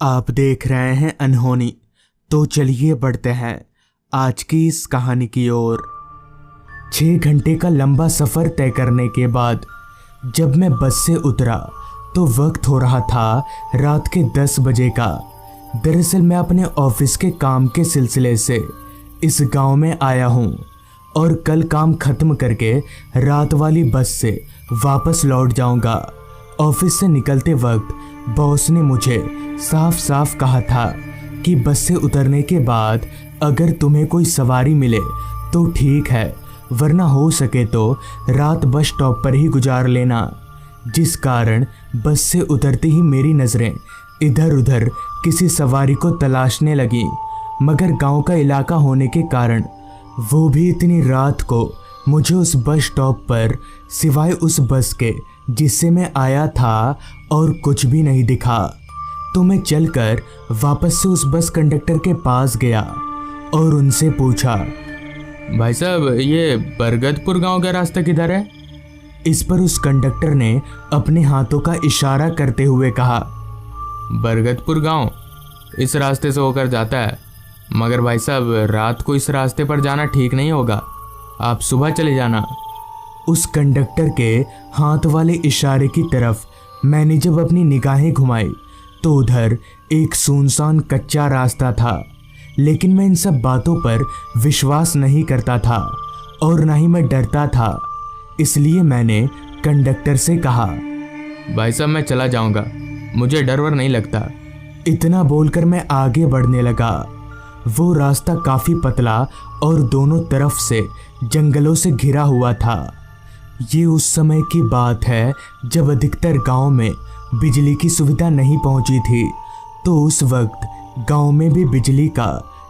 आप देख रहे हैं अनहोनी। तो चलिए बढ़ते हैं आज की इस कहानी की ओर। 6 घंटे का लंबा सफ़र तय करने के बाद जब मैं बस से उतरा तो वक्त हो रहा था रात के 10 बजे का। दरअसल मैं अपने ऑफिस के काम के सिलसिले से इस गांव में आया हूं और कल काम ख़त्म करके रात वाली बस से वापस लौट जाऊंगा। ऑफिस से निकलते वक्त बॉस ने मुझे साफ साफ कहा था कि बस से उतरने के बाद अगर तुम्हें कोई सवारी मिले तो ठीक है, वरना हो सके तो रात बस स्टॉप पर ही गुजार लेना। जिस कारण बस से उतरते ही मेरी नज़रें इधर उधर किसी सवारी को तलाशने लगी, मगर गांव का इलाका होने के कारण वो भी इतनी रात को मुझे उस बस स्टॉप पर सिवाय उस बस के जिससे मैं आया था और कुछ भी नहीं दिखा। तो मैं चलकर वापस से उस बस कंडक्टर के पास गया और उनसे पूछा, भाई साहब ये बरगदपुर गांव का रास्ता किधर है? इस पर उस कंडक्टर ने अपने हाथों का इशारा करते हुए कहा, बरगदपुर गांव इस रास्ते से होकर जाता है, मगर भाई साहब रात को इस रास्ते पर जाना ठीक नहीं होगा, आप सुबह चले जाना। उस कंडक्टर के हाथ वाले इशारे की तरफ मैंने जब अपनी निगाहें घुमाई तो उधर एक सुनसान कच्चा रास्ता था। लेकिन मैं इन सब बातों पर विश्वास नहीं करता था और ना ही मैं डरता था, इसलिए मैंने कंडक्टर से कहा, भाई साहब मैं चला जाऊंगा, मुझे डर वर नहीं लगता। इतना बोलकर मैं आगे बढ़ने लगा। वो रास्ता काफ़ी पतला और दोनों तरफ से जंगलों से घिरा हुआ था। ये उस समय की बात है जब अधिकतर गांव में बिजली की सुविधा नहीं पहुंची थी, तो उस वक्त गांव में भी बिजली का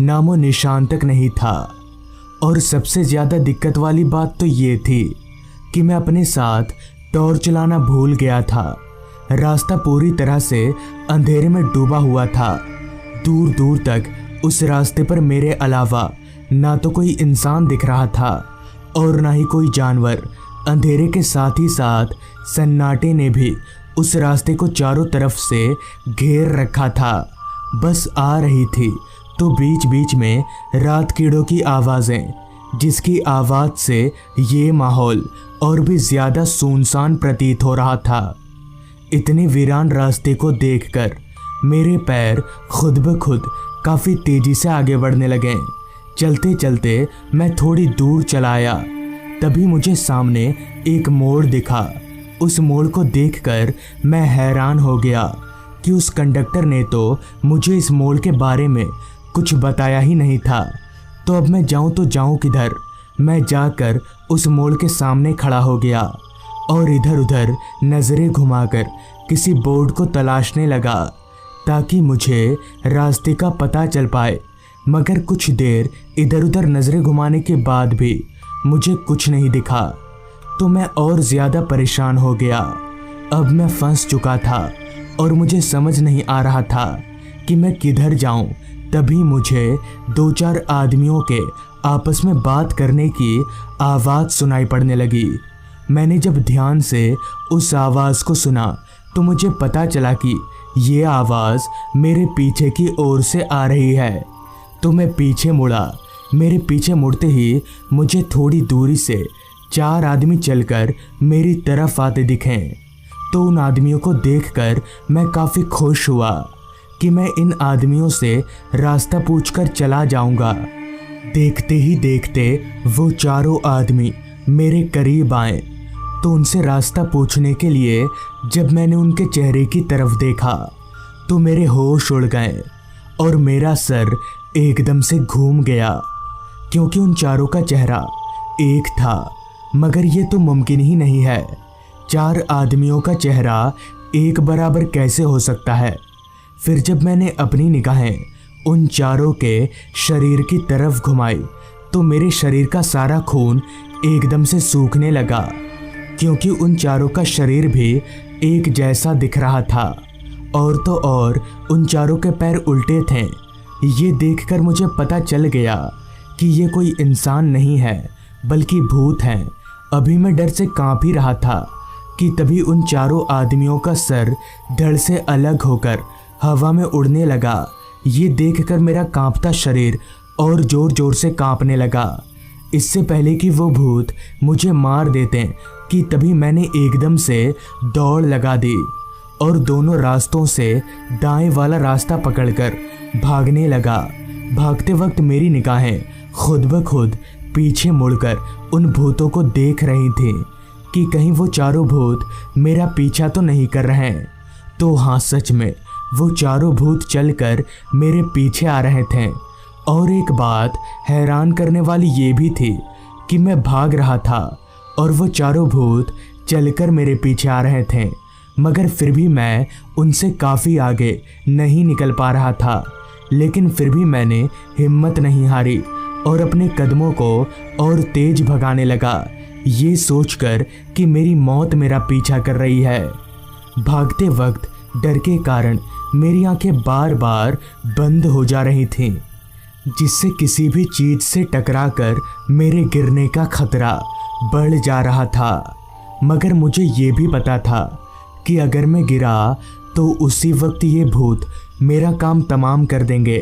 नामो निशान तक नहीं था। और सबसे ज़्यादा दिक्कत वाली बात तो ये थी कि मैं अपने साथ टॉर्च लाना भूल गया था। रास्ता पूरी तरह से अंधेरे में डूबा हुआ था। दूर दूर तक उस रास्ते पर मेरे अलावा ना तो कोई इंसान दिख रहा था और ना ही कोई जानवर। अंधेरे के साथ ही साथ सन्नाटे ने भी उस रास्ते को चारों तरफ से घेर रखा था। बस आ रही थी तो बीच बीच में रात कीड़ों की आवाज़ें, जिसकी आवाज़ से ये माहौल और भी ज़्यादा सुनसान प्रतीत हो रहा था। इतने वीरान रास्ते को देखकर मेरे पैर खुद ब खुद काफ़ी तेज़ी से आगे बढ़ने लगे। चलते चलते मैं थोड़ी दूर चलाया, तभी मुझे सामने एक मोड़ दिखा। उस मोड़ को देखकर मैं हैरान हो गया कि उस कंडक्टर ने तो मुझे इस मोड़ के बारे में कुछ बताया ही नहीं था। तो अब मैं जाऊं तो जाऊं किधर? मैं जाकर उस मोड़ के सामने खड़ा हो गया और इधर उधर नज़रें घुमाकर किसी बोर्ड को तलाशने लगा ताकि मुझे रास्ते का पता चल पाए। मगर कुछ देर इधर उधर नज़रें घुमाने के बाद भी मुझे कुछ नहीं दिखा, तो मैं और ज़्यादा परेशान हो गया। अब मैं फंस चुका था और मुझे समझ नहीं आ रहा था कि मैं किधर जाऊं। तभी मुझे 2-4 आदमियों के आपस में बात करने की आवाज़ सुनाई पड़ने लगी। मैंने जब ध्यान से उस आवाज़ को सुना तो मुझे पता चला कि ये आवाज़ मेरे पीछे की ओर से आ रही है। तो मैं पीछे मुड़ा। मेरे पीछे मुड़ते ही मुझे थोड़ी दूरी से 4 आदमी चलकर मेरी तरफ आते दिखे। तो उन आदमियों को देखकर मैं काफ़ी खुश हुआ कि मैं इन आदमियों से रास्ता पूछकर चला जाऊंगा। देखते ही देखते वो चारों आदमी मेरे करीब आए, तो उनसे रास्ता पूछने के लिए जब मैंने उनके चेहरे की तरफ देखा तो मेरे होश उड़ गए और मेरा सर एकदम से घूम गया, क्योंकि उन चारों का चेहरा एक था। मगर ये तो मुमकिन ही नहीं है, 4 आदमियों का चेहरा एक बराबर कैसे हो सकता है? फिर जब मैंने अपनी निगाहें उन चारों के शरीर की तरफ घुमाई तो मेरे शरीर का सारा खून एकदम से सूखने लगा, क्योंकि उन चारों का शरीर भी एक जैसा दिख रहा था। और तो और उन चारों के पैर उल्टे थे। ये देखकर मुझे पता चल गया कि ये कोई इंसान नहीं है बल्कि भूत हैं। अभी मैं डर से कांप ही रहा था कि तभी उन चारों आदमियों का सर धड़ से अलग होकर हवा में उड़ने लगा। ये देखकर मेरा कांपता शरीर और जोर जोर से कांपने लगा। इससे पहले कि वो भूत मुझे मार देते कि तभी मैंने एकदम से दौड़ लगा दी और दोनों रास्तों से दाएं वाला रास्ता पकड़कर भागने लगा। भागते वक्त मेरी निगाहें खुद ब खुद पीछे मुड़कर उन भूतों को देख रही थीं कि कहीं वो चारों भूत मेरा पीछा तो नहीं कर रहे हैं। तो हाँ, सच में वो चारों भूत चलकर मेरे पीछे आ रहे थे। और एक बात हैरान करने वाली ये भी थी कि मैं भाग रहा था और वो चारों भूत चलकर मेरे पीछे आ रहे थे, मगर फिर भी मैं उनसे काफ़ी आगे नहीं निकल पा रहा था। लेकिन फिर भी मैंने हिम्मत नहीं हारी और अपने कदमों को और तेज भगाने लगा, ये सोचकर कि मेरी मौत मेरा पीछा कर रही है। भागते वक्त डर के कारण मेरी आंखें बार बार बंद हो जा रही थीं, जिससे किसी भी चीज़ से टकराकर मेरे गिरने का खतरा बढ़ जा रहा था। मगर मुझे ये भी पता था कि अगर मैं गिरा तो उसी वक्त ये भूत मेरा काम तमाम कर देंगे।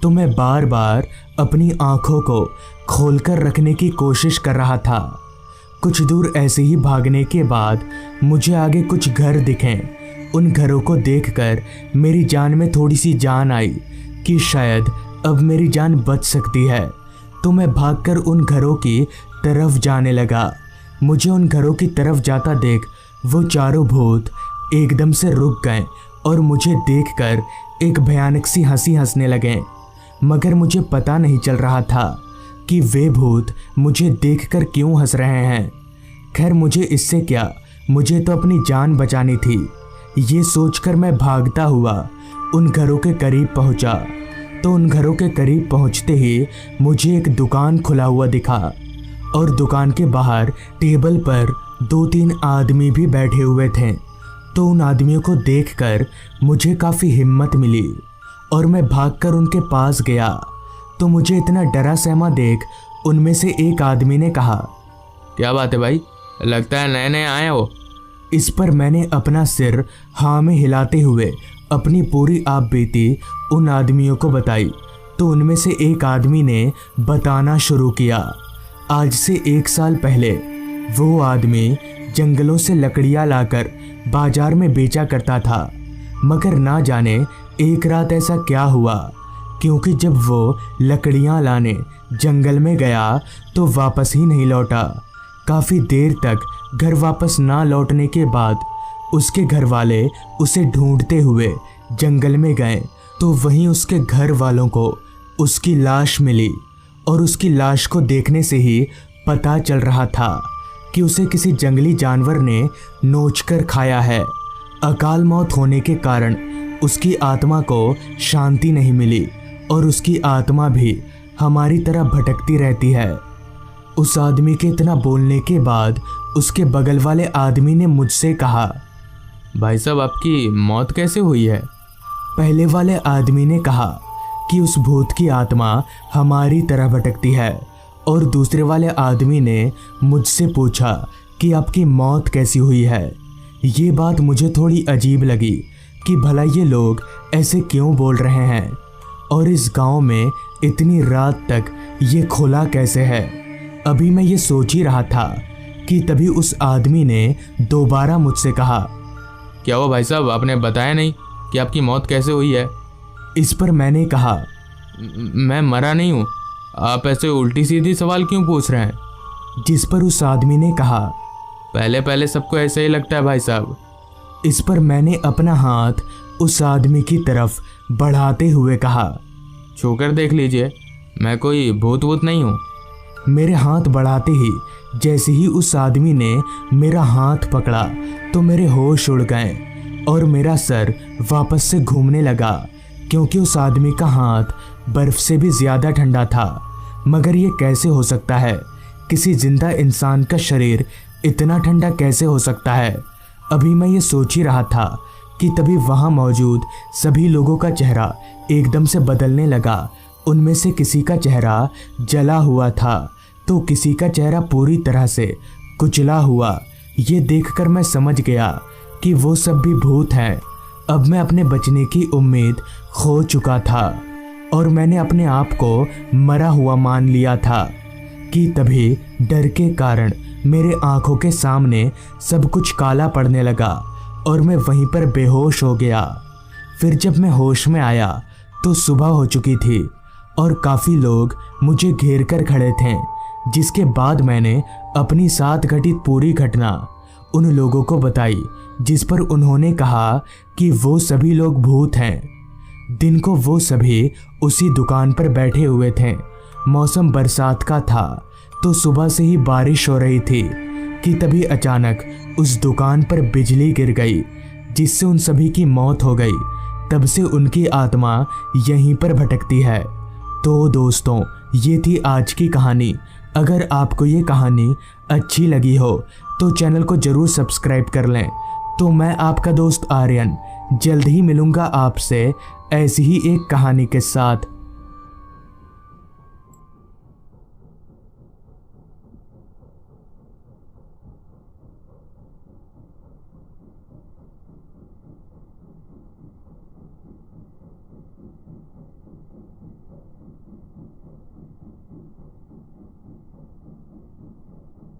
तो मैं बार बार अपनी आंखों को खोलकर रखने की कोशिश कर रहा था। कुछ दूर ऐसे ही भागने के बाद मुझे आगे कुछ घर दिखे। उन घरों को देखकर मेरी जान में थोड़ी सी जान आई कि शायद अब मेरी जान बच सकती है। तो मैं भागकर उन घरों की तरफ जाने लगा। मुझे उन घरों की तरफ जाता देख वो चारों भूत एकदम से रुक गए और मुझे देखकर एक भयानक सी हंसी हंसने लगे। मगर मुझे पता नहीं चल रहा था कि वे भूत मुझे देखकर क्यों हंस रहे हैं। खैर, मुझे इससे क्या, मुझे तो अपनी जान बचानी थी। ये सोचकर मैं भागता हुआ उन घरों के करीब पहुंचा। तो उन घरों के करीब पहुंचते ही मुझे एक दुकान खुला हुआ दिखा और दुकान के बाहर टेबल पर 2-3 आदमी भी बैठे हुए थे। तो उन आदमियों को देखकर मुझे काफ़ी हिम्मत मिली और मैं भागकर उनके पास गया। तो मुझे इतना डरा सहमा देख उनमें से एक आदमी ने कहा, क्या बात है भाई, लगता है नए नए आए हो। इस पर मैंने अपना सिर हाँ में हिलाते हुए अपनी पूरी आप बीती उन आदमियों को बताई। तो उनमें से एक आदमी ने बताना शुरू किया। आज से 1 साल पहले वो आदमी जंगलों से लकड़ियाँ लाकर बाजार में बेचा करता था, मगर ना जाने एक रात ऐसा क्या हुआ, क्योंकि जब वो लकड़ियाँ लाने जंगल में गया तो वापस ही नहीं लौटा। काफ़ी देर तक घर वापस ना लौटने के बाद उसके घर वाले उसे ढूंढते हुए जंगल में गए। तो वहीं उसके घर वालों को उसकी लाश मिली और उसकी लाश को देखने से ही पता चल रहा था कि उसे किसी जंगली जानवर ने नोचकर खाया है। अकाल मौत होने के कारण उसकी आत्मा को शांति नहीं मिली और उसकी आत्मा भी हमारी तरह भटकती रहती है। उस आदमी के इतना बोलने के बाद उसके बगल वाले आदमी ने मुझसे कहा, भाई साहब, आपकी मौत कैसे हुई है। पहले वाले आदमी ने कहा कि उस भूत की आत्मा हमारी तरह भटकती है और दूसरे वाले आदमी ने मुझसे पूछा कि आपकी मौत कैसी हुई है। ये बात मुझे थोड़ी अजीब लगी कि भला ये लोग ऐसे क्यों बोल रहे हैं और इस गांव में इतनी रात तक ये खुला कैसे है। अभी मैं ये सोच ही रहा था कि तभी उस आदमी ने दोबारा मुझसे कहा, क्या हुआ भाई साहब, आपने बताया नहीं कि आपकी मौत कैसे हुई है। इस पर मैंने कहा, मैं मरा नहीं हूँ, आप ऐसे उल्टी सीधी सवाल क्यों पूछ रहे हैं। जिस पर उस आदमी ने कहा, पहले पहले सबको ऐसे ही लगता है भाई साहब। इस पर मैंने अपना हाथ उस आदमी की तरफ बढ़ाते हुए कहा, छूकर देख लीजिए, मैं कोई भूत वूत नहीं हूँ। मेरे हाथ बढ़ाते ही जैसे ही उस आदमी ने मेरा हाथ पकड़ा तो मेरे होश उड़ गए और मेरा सर वापस से घूमने लगा, क्योंकि उस आदमी का हाथ बर्फ से भी ज़्यादा ठंडा था। मगर ये कैसे हो सकता है, किसी जिंदा इंसान का शरीर इतना ठंडा कैसे हो सकता है। अभी मैं ये सोच ही रहा था कि तभी वहाँ मौजूद सभी लोगों का चेहरा एकदम से बदलने लगा। उनमें से किसी का चेहरा जला हुआ था तो किसी का चेहरा पूरी तरह से कुचला हुआ। ये देखकर मैं समझ गया कि वो सब भी भूत हैं। अब मैं अपने बचने की उम्मीद खो चुका था और मैंने अपने आप को मरा हुआ मान लिया था कि तभी डर के कारण मेरे आंखों के सामने सब कुछ काला पड़ने लगा और मैं वहीं पर बेहोश हो गया। फिर जब मैं होश में आया तो सुबह हो चुकी थी और काफ़ी लोग मुझे घेर कर खड़े थे, जिसके बाद मैंने अपनी साथ घटित पूरी घटना उन लोगों को बताई, जिस पर उन्होंने कहा कि वो सभी लोग भूत हैं। दिन को वो सभी उसी दुकान पर बैठे हुए थे। मौसम बरसात का था तो सुबह से ही बारिश हो रही थी कि तभी अचानक उस दुकान पर बिजली गिर गई, जिससे उन सभी की मौत हो गई। तब से उनकी आत्मा यहीं पर भटकती है। तो दोस्तों, ये थी आज की कहानी। अगर आपको ये कहानी अच्छी लगी हो तो चैनल को ज़रूर सब्सक्राइब कर लें। तो मैं आपका दोस्त आर्यन जल्द ही मिलूँगा आपसे ऐसी ही एक कहानी के साथ।